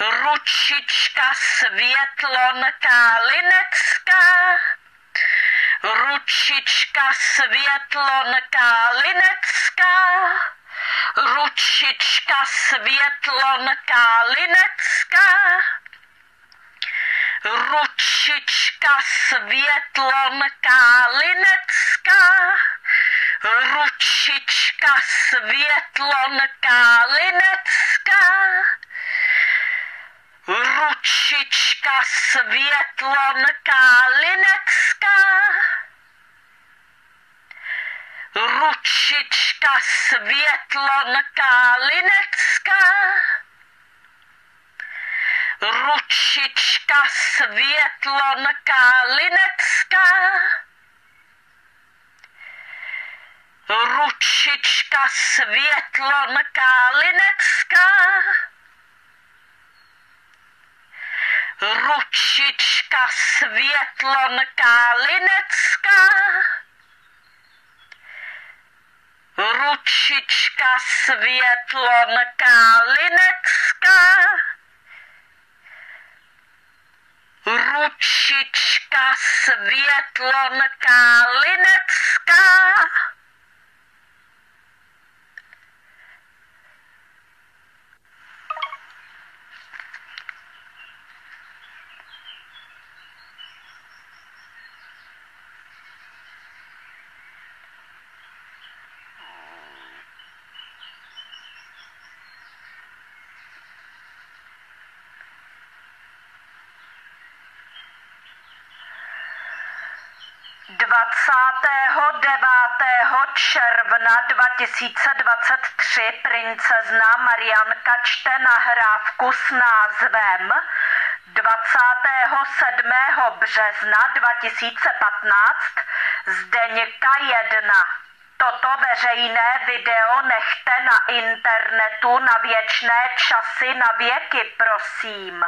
Ručička Světlonka Linecká. Ručička Světlonka Linecká. Ručička Světlonka Linecká. Ručička Světlonka Linecká. Ručička Světlonka Linecká. Ručička Světlonka Linecká. Ručička Světlonka Linecká. Ručička Světlonka Linecká. Ručička Světlonka Linecká. Ručička Světlonka Linecká. Ručička Světlonka Linecká. Ručička Světlonka Linecká. Dvacátého 9. června 2023 princezna Marianka čte nahrávku s názvem 27. března 2015 Zdeňka 1. Toto veřejné video nechte na internetu na věčné časy na věky, prosím.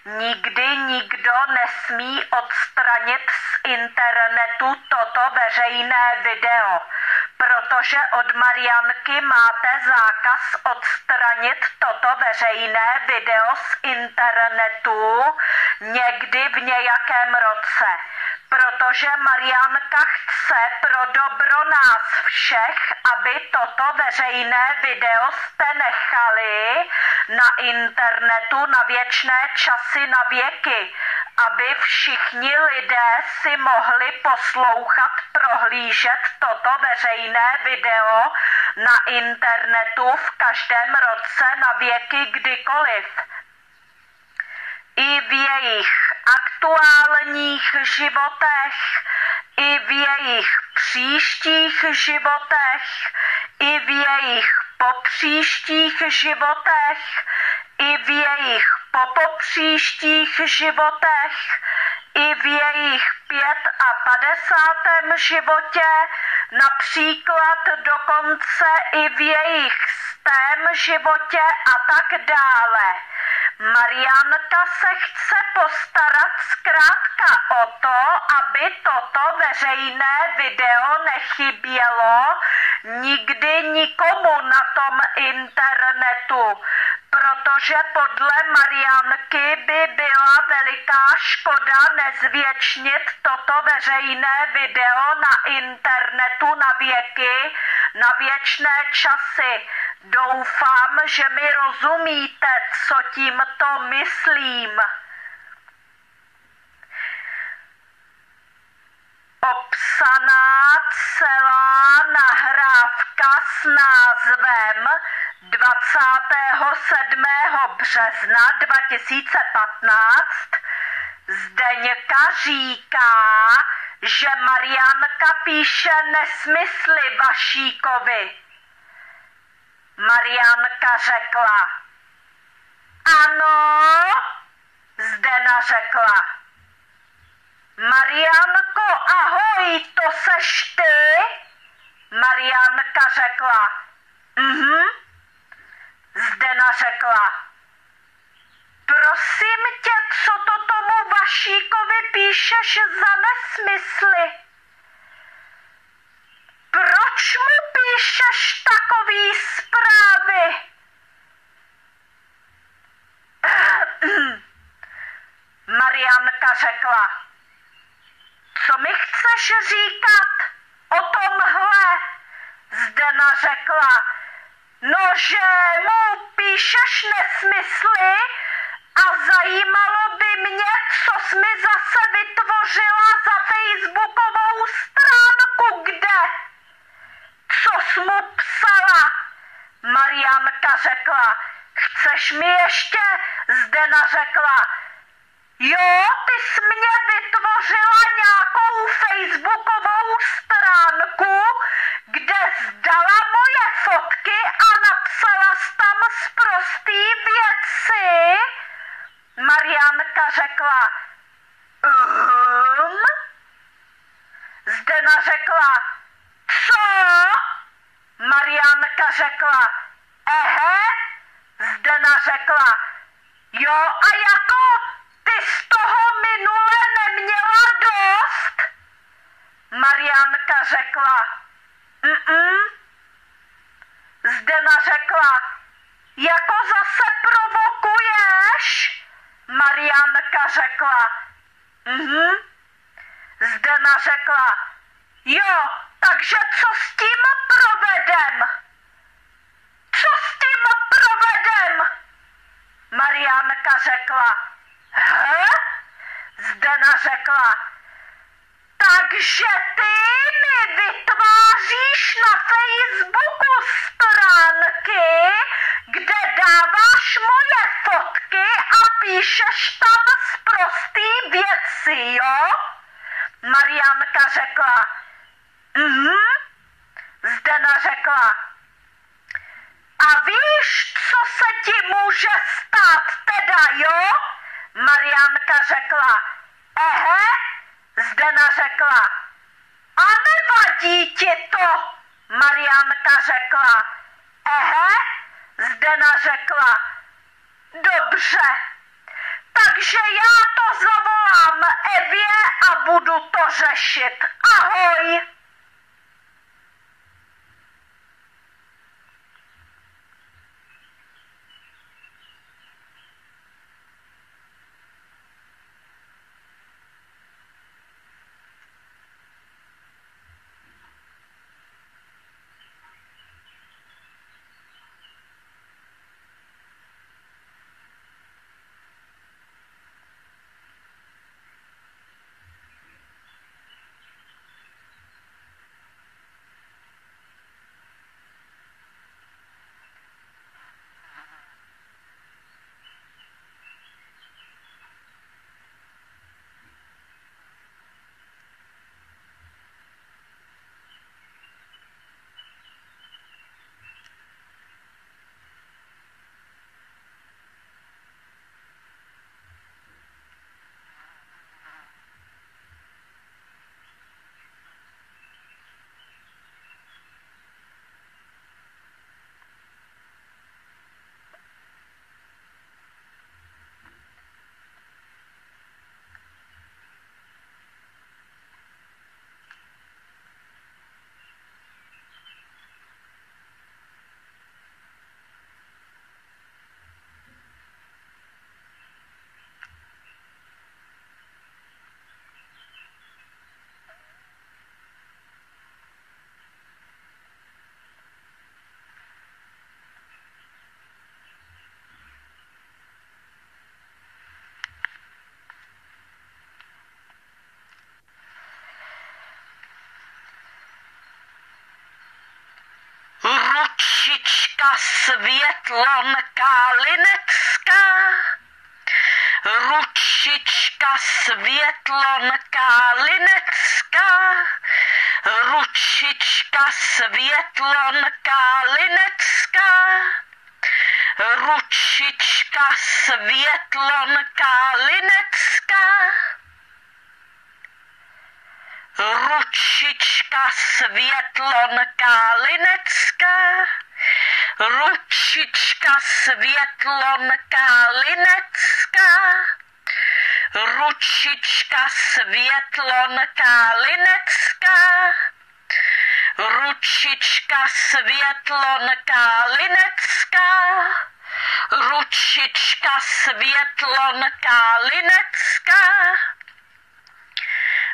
Nikdy nikdo nesmí odstranit z internetu toto veřejné video, protože od Marianky máte zákaz odstranit toto veřejné video z internetu někdy v nějakém roce. Protože Marianka chce pro dobro nás všech, aby toto veřejné video jste nechali na internetu na věčné časy na věky, aby všichni lidé si mohli poslouchat, prohlížet toto veřejné video na internetu v každém roce na věky kdykoliv. I v jejich aktuálních životech, i v jejich příštích životech, i v jejich popříštích životech, i v jejich popopříštích životech, i v jejich 55. životě, například dokonce i v jejich 100. životě a tak dále. Marianka se chce postarat zkrátka o to, aby toto veřejné video nechybělo nikdy nikomu na tom internetu, protože podle Marianky by byla veliká škoda nezvětšnit toto veřejné video na internetu na věky, na věčné časy. Doufám, že mi rozumíte, co tímto myslím. Opsaná celá nahrávka s názvem 27. března 2015 Zdeňka říká, že Marianka píše nesmysly Vašíkovi. Marianka řekla: ano, Zdena řekla: Marianko, ahoj, to seš ty? Marianka řekla: Zdena řekla: prosím tě, co to tomu Vašíkovi píšeš za nesmysly? Proč mu píšeš takový zprávy? Zdena řekla. Co mi chceš říkat o tomhle? Zdena řekla. No, že mu píšeš nesmysly a zajímalo by mě, co jsi mi zase vytvořila za facebookovou stránku, kde? Co jsi mu psala? Marianka řekla. Chceš mi ještě? Zdena řekla. Jo, ty jsi mě vytvořila nějakou facebookovou stránku, kde zdala moje fotky a napsala jsi tam sprostý věci. Marianka řekla. Zdena řekla. Co? Marianka řekla. Zdena řekla. Jo, a jako ty z toho minule neměla dost? Marianka řekla. Zdena řekla. Jako zase provokuješ? Marianka řekla. Zdena řekla. Jo, takže co s tím provedem? Co s tím provedem? Marianka řekla. Zdena řekla. Takže ty mi vytváříš na Facebooku stránky, kde dáváš moje fotky a píšeš tam sprostý věci, jo? Marianka řekla. Zdena řekla. A víš, co se ti může stát teda, jo? Marianka řekla. Zdena řekla. A nevadí ti to? Marianka řekla. Zdena řekla. Dobře. Takže já to zavolám Evě a budu to řešit. Ahoj. Ručička Světlonka Linecká. Ručička Světlonka Linecká. Ručička Světlonka Linecká. Ručička Světlonka Linecká. Ručička Světlonka Linecká. Ručička Světlonka Linecká. Ručička Světlonka Linecká. Ručička Světlonka Linecká. Ručička Světlonka Linecká.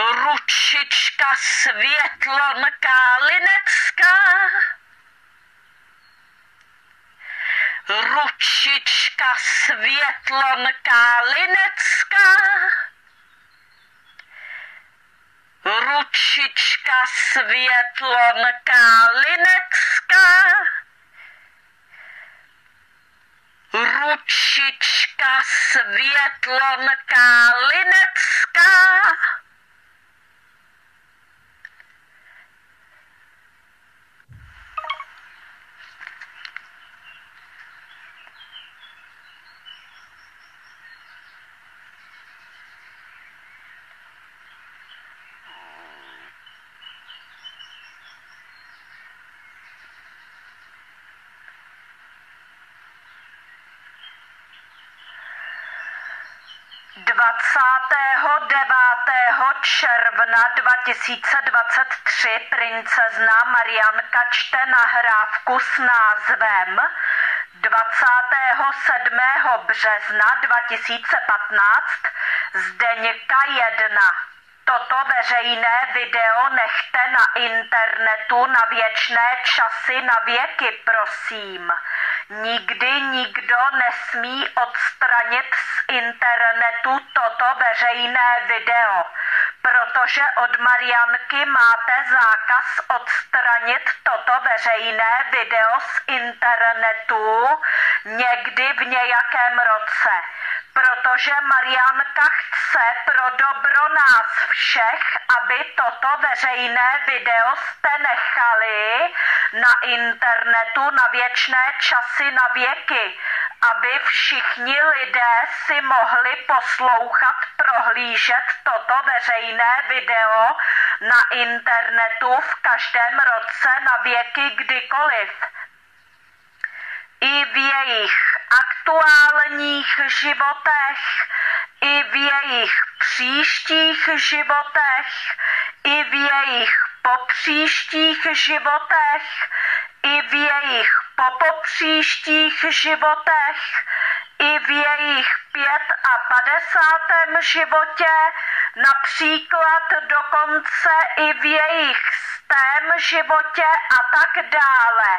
Ručička Světlonka Linecká. Ručička Světlonka Linecká. Ručička Světlonka Linecká. Ručička Světlonka Linecká. Června 2023 princezna Marianka čte nahrávku s názvem 27. března 2015 Zdeňka 1. Toto veřejné video nechte na internetu na věčné časy na věky, prosím. Nikdy nikdo nesmí odstranit z internetu toto veřejné video, protože od Marianky máte zákaz odstranit toto veřejné video z internetu někdy v nějakém roce. Protože Marianka chce pro dobro nás všech, aby toto veřejné video jste nechali na internetu na věčné časy na věky, aby všichni lidé si mohli poslouchat, prohlížet toto veřejné video na internetu v každém roce na věky kdykoliv. I v jejich aktuálních životech, i v jejich příštích životech, i v jejich popříštích životech, i v jejich popopříštích životech, i v jejich 55. životě, například dokonce i v jejich 100. životě a tak dále.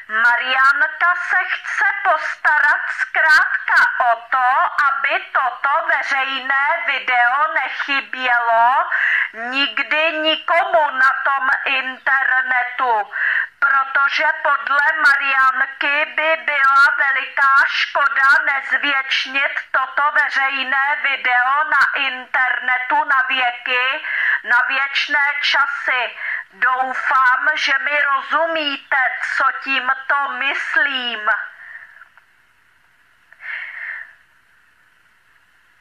Marianka se chce postarat zkrátka o to, aby toto veřejné video nechybělo nikdy nikomu na tom internetu, protože podle Marianky by byla veliká škoda nezvětšnit toto veřejné video na internetu na věky, na věčné časy. Doufám, že mi rozumíte, co tímto myslím.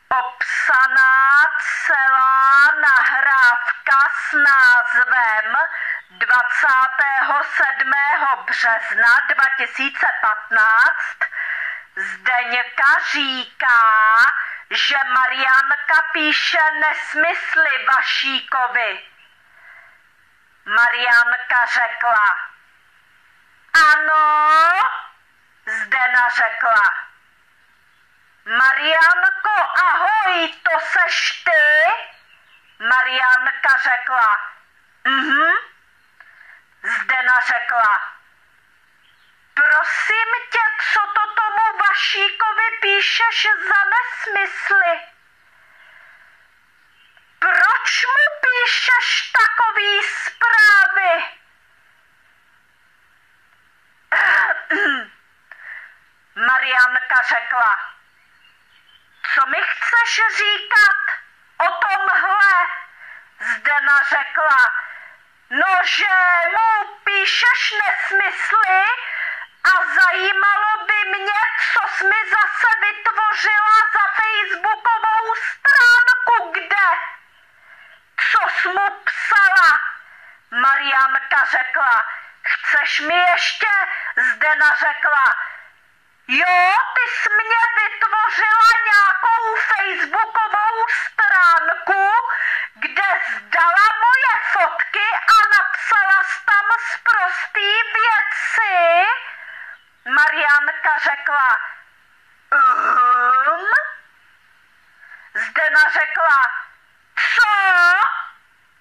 Opsaná celá nahrávka s názvem 27. března 2015 Zdeňka říká, že Marianka píše nesmysly Vašíkovi. Marianka řekla: ano, Zdena řekla: Marianko, ahoj, to seš ty? Marianka řekla: Zdena řekla: prosím tě, co to tomu Vašíkovi píšeš za nesmysly? Proč mu píšeš takový zprávy? Marianka řekla: co mi chceš říkat o tomhle? Zdena řekla: no, že mu píšeš nesmysly a zajímalo by mě, co jsi mi zase vytvořila za facebookovou stránku, kde? Co jsi mu psala? Marianka řekla: chceš mi ještě? Zdena řekla: jo, ty jsi mě vytvořila nějakou facebookovou stránku, kde zdala moje fotky a napsala jsi tam sprostý věci. Marianka řekla: Zdena řekla: co?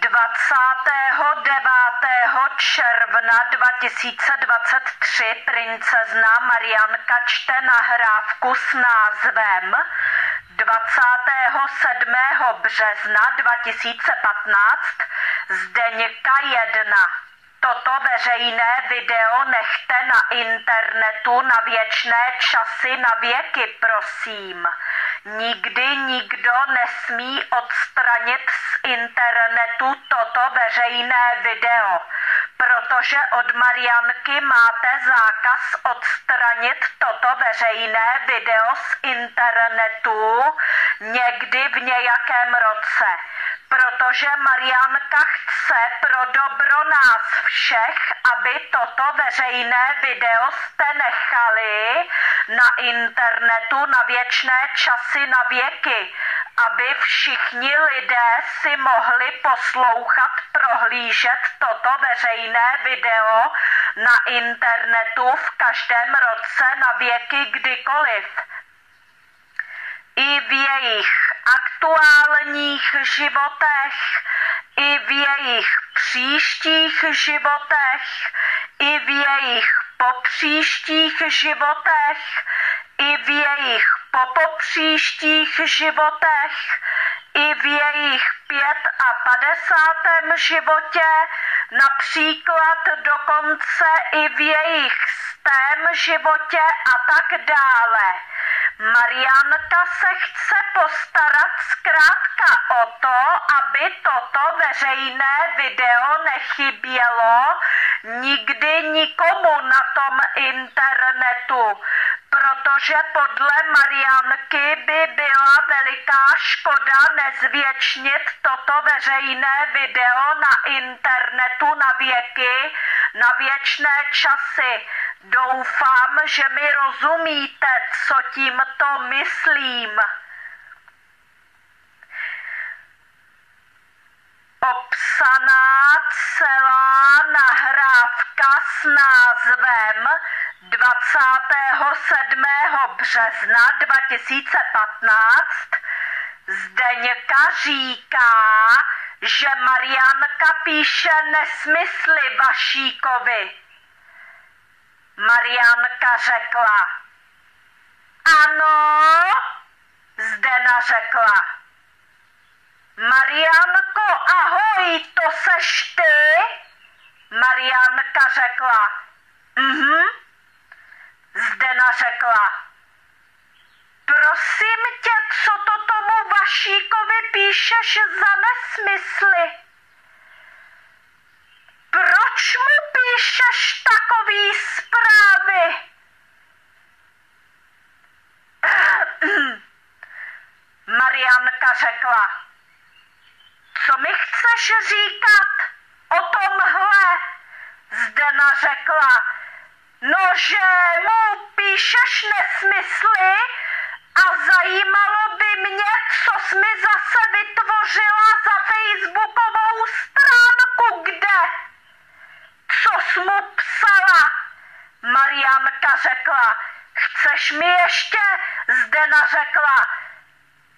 29. června 2023 princezna Marianka čte nahrávku s názvem 27. března 2015 Zdeňka 1. Toto veřejné video nechte na internetu na věčné časy na věky, prosím. Nikdy nikdo nesmí odstranit z internetu toto veřejné video, protože od Marianky máte zákaz odstranit toto veřejné video z internetu někdy v nějakém roce. Protože Marianka chce pro dobro nás všech, aby toto veřejné video jste nechali na internetu na věčné časy na věky, aby všichni lidé si mohli poslouchat, prohlížet toto veřejné video na internetu v každém roce na věky kdykoliv. I v jejich aktuálních životech, i v jejich příštích životech, i v jejich popříštích životech, i v jejich popopříštích životech, i v jejich 55. životě, například dokonce i v jejich 100. životě a tak dále. Marianka se chce postarat zkrátka o to, aby toto veřejné video nechybělo nikdy nikomu na tom internetu, protože podle Marianky by byla veliká škoda nezvětšnit toto veřejné video na internetu na věky, na věčné časy. Doufám, že mi rozumíte, co tímto myslím. Opsaná celá nahrávka s názvem 27. března 2015 Zdeňka říká, že Marianka píše nesmysly Vašíkovi. Marianka řekla: ano, Zdena řekla. Marianko, ahoj, to seš ty? Marianka řekla: Zdena řekla: prosím tě, co to tomu Vašíkovi píšeš za nesmysly? Proč mu píšeš takový zprávy? Marianka řekla: co mi chceš říkat o tomhle? Zdena řekla: no, že mu píšeš nesmysly a zajímalo by mě, co jsi mi zase vytvořila za facebookovou stránku, kde? Co jsi mu psala? Marianka řekla: chceš mi ještě? Zdena řekla: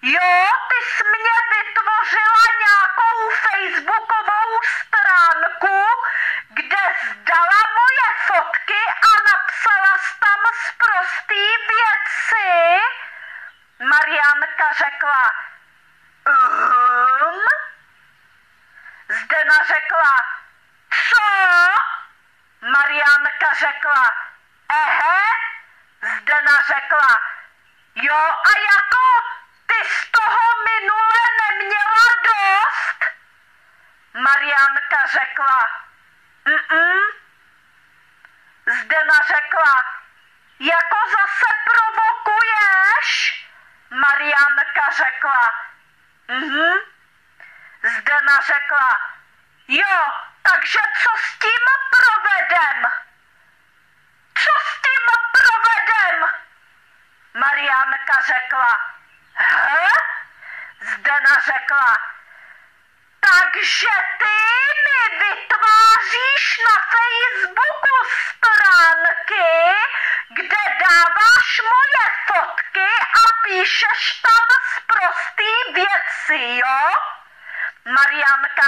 jo, ty jsi mě vytvořila nějakou facebookovou stránku, kde zdala moje fotky a napsala jsi tam sprostý věci. Marianka řekla: Zdena řekla: co? Marianka řekla: Zdena řekla: jo, a jako ty z toho minule neměla dost? Marianka řekla: Zdena řekla: jako zase provokuješ? Marianka řekla: Zdena řekla: jo, takže co s tím provedem? Co s tím provedem? Marianka řekla: Zdena řekla: takže ty mi vytváříš na Facebooku stránky, kde dáváš moje fotky a píšeš tam sprostý věci, jo? Marianka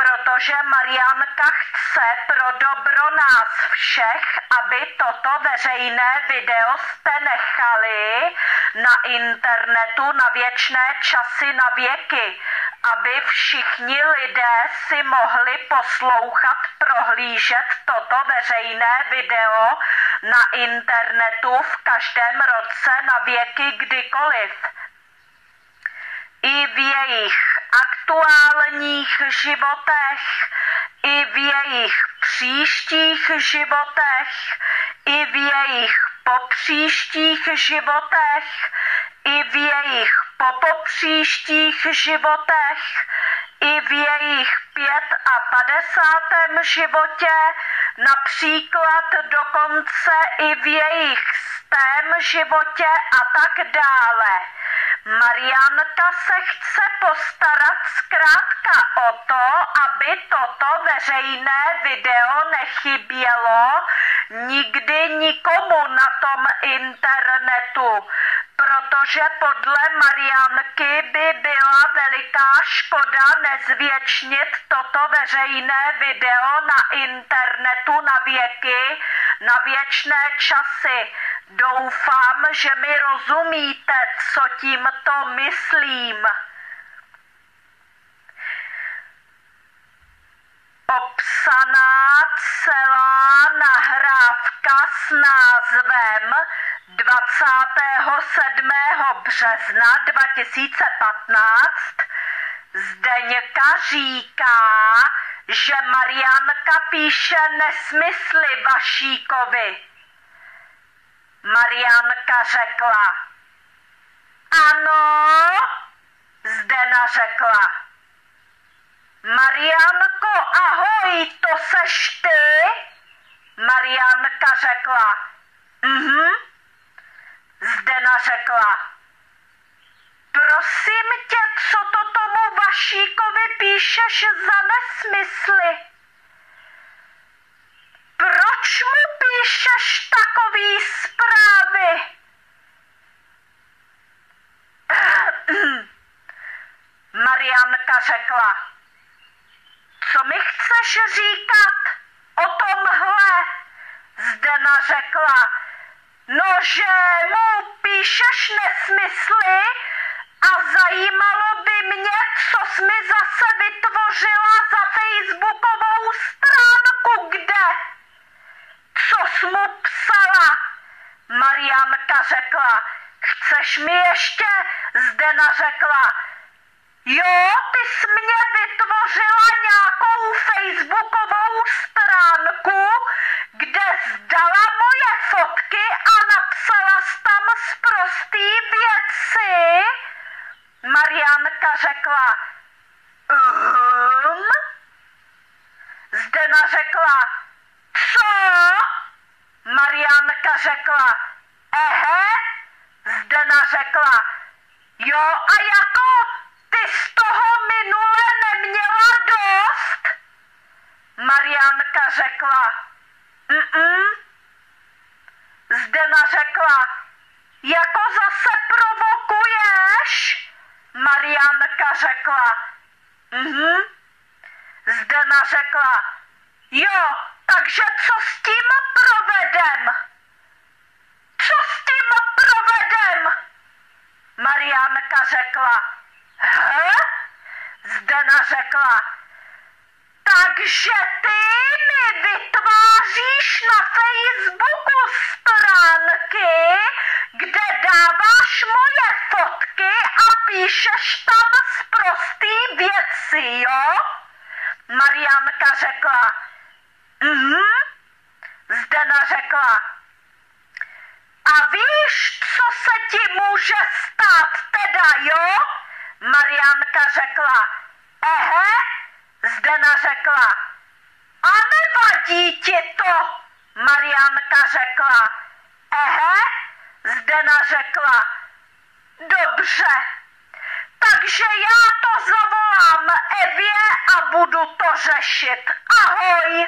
protože Marianka chce pro dobro nás všech, aby toto veřejné video jste nechali na internetu na věčné časy na věky, aby všichni lidé si mohli poslouchat, prohlížet toto veřejné video na internetu v každém roce na věky kdykoliv. I v jejich aktuálních životech, i v jejich příštích životech, i v jejich popříštích životech, i v jejich popopříštích životech, i v jejich 55. životě, například dokonce i v jejich 100. životě a tak dále. Marianka se chce postarat zkrátka o to, aby toto veřejné video nechybělo nikdy nikomu na tom internetu, protože podle Marianky by byla veliká škoda nezvětšnit toto veřejné video na internetu na věky, na věčné časy. Doufám, že mi rozumíte, co tímto myslím. Opsaná celá nahrávka s názvem 27. března 2015 Zdeňka říká, že Marianka píše nesmysly Vašíkovi. Marianka řekla: ano, Zdena řekla: Marianko, ahoj, to seš ty? Marianka řekla: Zdena řekla: prosím tě, co to tomu Vašíkovi píšeš za nesmysly? Proč mu píšeš takový zprávy? Marianka řekla: co mi chceš říkat o tomhle? Zdena řekla: no, že mu píšeš nesmysly a zajímalo by mě, co jsi mi zase vytvořila za facebookovou stránku, kde? Co jsi mu psala? Marianka řekla: chceš mi ještě? Zdena řekla: jo, ty jsi mě vytvořila nějakou facebookovou stránku, kde zdala moje fotky a napsala jsi tam sprostý věci. Marianka řekla: Zdena řekla: co? Marianka řekla: Zdena řekla: jo, a jako ty z toho minule neměla dost? Marianka řekla: Zdena řekla: jako zase provokuješ? Marianka řekla: Zdena řekla: jo, takže co s tím provedem? Co s tím provedem? Marianka řekla: Zdena řekla: takže ty mi vytváříš na Facebooku stránky, kde dáváš moje fotky a píšeš tam sprostý věci, jo? Marianka řekla: Zdena řekla: a víš, co se ti může stát teda, jo? Marianka řekla: Zdena řekla: a nevadí ti to? Marianka řekla: Zdena řekla: dobře, takže já to zavolám Evě a budu to řešit. Ahoj!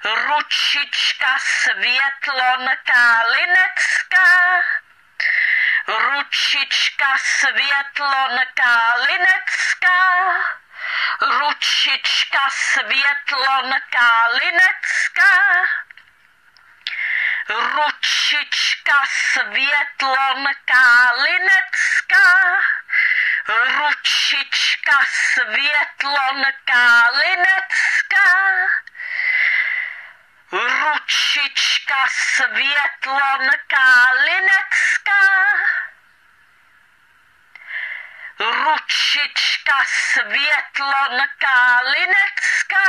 Ručička Světlonka Linecká, ručička Světlonka Linecká, ručička Světlonka Linecká, ručička Světlonka Linecká, ručička Světlonka Linecká, ručička Světlonka Linecká, ručička Světlonka Linecká,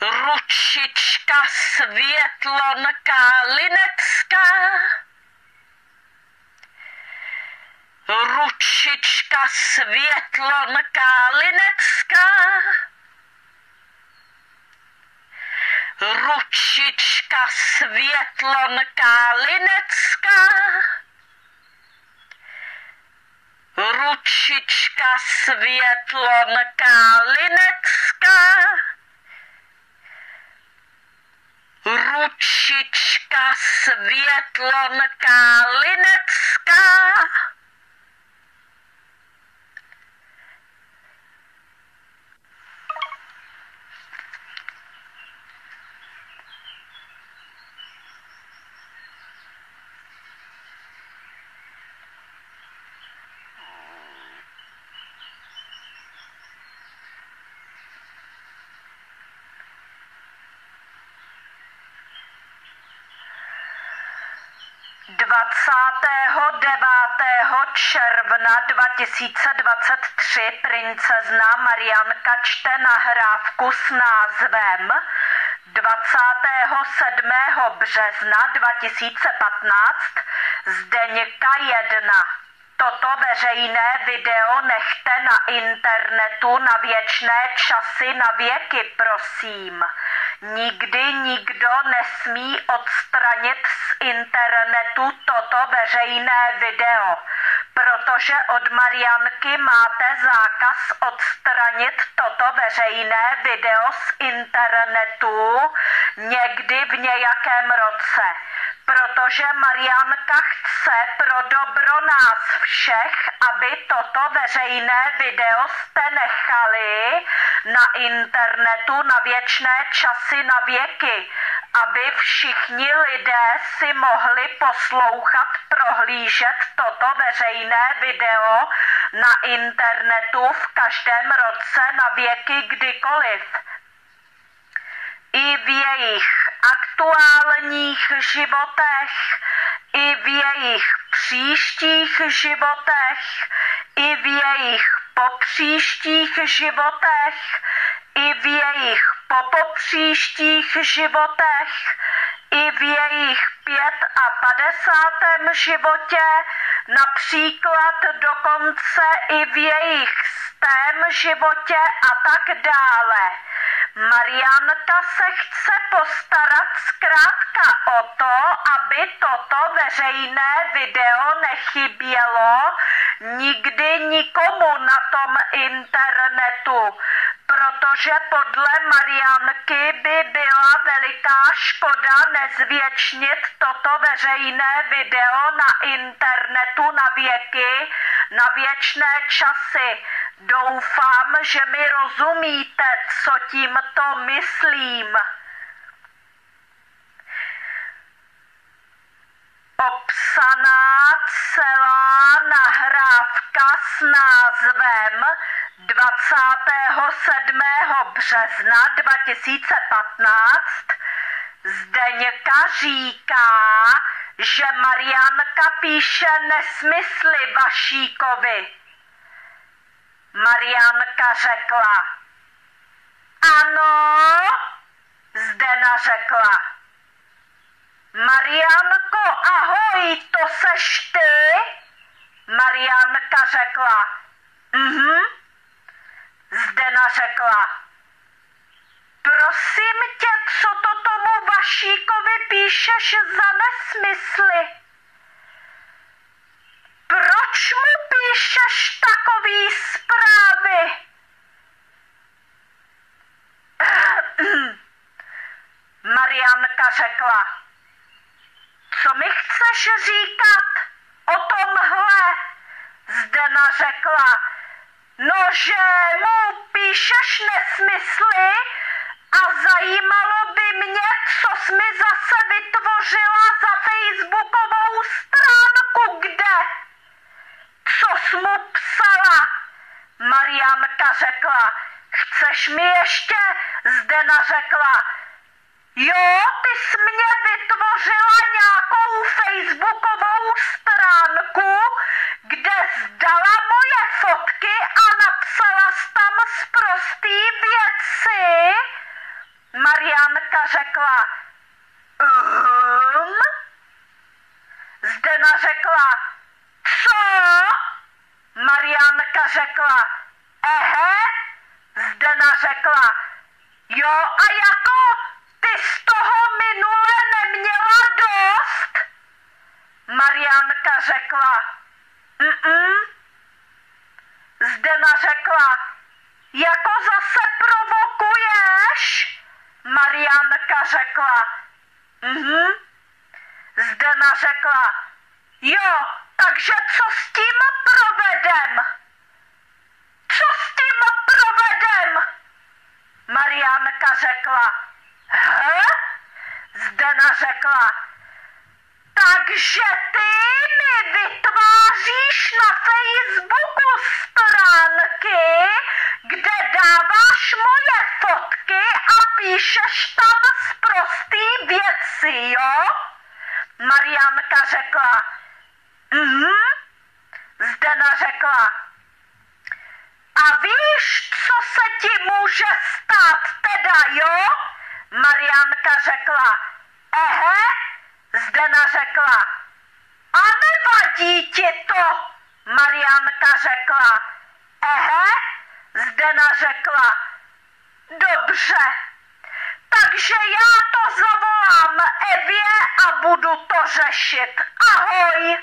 ručička Světlonka Linecká, ručička Světlonka Linecká, ručička Světlonka Linecká, ručička Světlonka Linecká, ručička Světlonka Linecká, června 2023 princezna Marianka čte nahrávku s názvem 27. března 2015 Zdeňka 1. Toto veřejné video nechte na internetu na věčné časy na věky, prosím. Nikdy nikdo nesmí odstranit z internetu toto veřejné video, protože od Marianky máte zákaz odstranit toto veřejné video z internetu někdy v nějakém roce. Protože Marianka chce pro dobro nás všech, aby toto veřejné video jste nechali na internetu na věčné časy na věky, aby všichni lidé si mohli poslouchat, prohlížet toto veřejné video na internetu v každém roce na věky kdykoliv. I v jejich aktuálních životech, i v jejich příštích životech, i v jejich popříštích životech, i v jejich popopříštích životech, i v jejich 55. životě, například dokonce i v jejich 100. životě a tak dále. Marianka se chce postarat zkrátka o to, aby toto veřejné video nechybělo nikdy nikomu na tom internetu, protože podle Marianky by byla veliká škoda nezvětšnit toto veřejné video na internetu na věky, na věčné časy. Doufám, že mi rozumíte, co tímto myslím. Opsaná celá nahrávka s názvem 27. března 2015 Zdeňka říká, že Marianka píše nesmysly Vašíkovi. Marianka řekla: ano, Zdena řekla: Marianko, ahoj, to seš ty? Marianka řekla: Zdena řekla: prosím tě, co to tomu Vašíkovi píšeš za nesmysly? Proč mu píšeš takový zprávy? řekla. Co mi chceš říkat o tomhle? Zdena řekla. No, že mu píšeš nesmysly a zajímalo by mě, co jsi mi zase vytvořila za facebookovou stránku, kde? Co jsi mu psala? Marianka řekla. Chceš mi ještě? Zdena řekla. Jo, ty jsi mě vytvořila nějakou facebookovou stránku, kde zdala moje fotky a napsala jsi tam sprostý věci. Marianka řekla. Zdena řekla. Co? Marianka řekla. Zdena řekla. Jo, a jako ty z toho minule neměla dost? Marianka řekla. Zdena řekla. Jako zase provokuješ? Marianka řekla. Zdena řekla. Jo, takže co s tím provedem? Co s tím provedem? Marianka řekla. Zdena řekla. Takže ty mi vytváříš na Facebooku stránky, kde dáváš moje fotky a píšeš tam sprostý věci, jo? Marianka řekla. Zdena řekla. A víš, co se ti může stát teda, jo? Marianka řekla. Zdena řekla. A nevadí ti to? Marianka řekla. Zdena řekla. Dobře. Takže já to zavolám Evě a budu to řešit. Ahoj.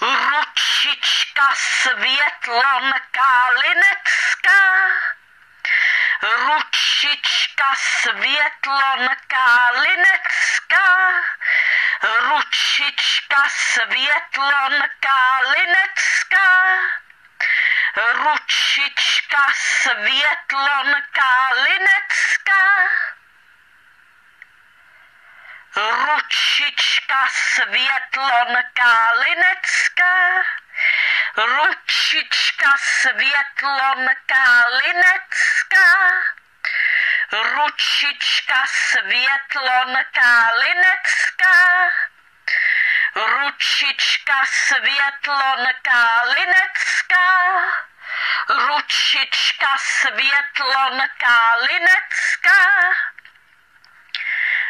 Ručička Světlonka Linecká. Ručička Světlonka Linecká. Ručička Světlonka Linecká. Ručička Světlonka Linecká. Ručička Světlonka Linecká. Ručička Světlonka Linecká. Ručička Světlonka Linecká. Ručička Světlonka Linecká. Ručička Světlonka Linecká.